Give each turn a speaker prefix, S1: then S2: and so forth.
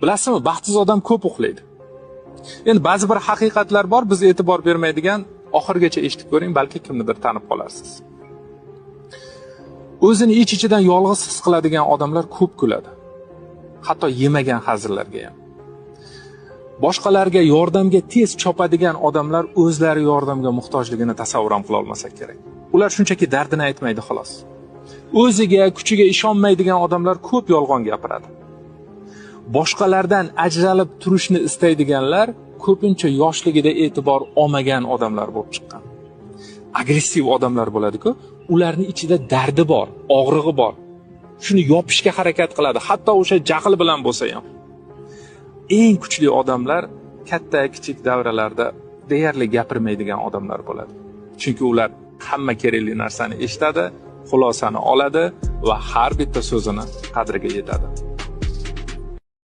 S1: Bilasizmi, baxtsiz odam ko'p uxlaydi. Endi ba'zi bir haqiqatlar bor, biz e'tibor bermaydigan, oxirgacha eshitib ko'ring, balki kimnidir tanib qolarsiz. O'zini ich-ichidan yolg'iz his qiladigan odamlar ko'p kuladi. Hatto yemagan hazillarga ham. Boshqalarga yordamga tez chopadigan odamlar o'zlari yordamga muhtojligini tasavvur ham qila olmasa kerak. Ular shunchaki dardini aytmaydi xolos. O'ziga, kuchiga ishonmaydigan odamlar ko'p yolg'on gapiradi. Boshqalardan ajralib turishni istaydiganlar ko'pincha yoshligida e'tibor olmagan odamlar bo'lib chiqqan. Agressiv odamlar bo'ladi-ku, ularning ichida dardi bor, og'rig'i bor. Shuni yopishga harakat qiladi, hatto o'sha jahl bilan bo'lsa ham. Eng kuchli odamlar katta kichik davralarda deyarli gapirmaydigan odamlar bo'ladi. Chunki ular hamma kerakli narsani eshitadi, xulosani oladi va har bitta so'zini qadriga yetadi.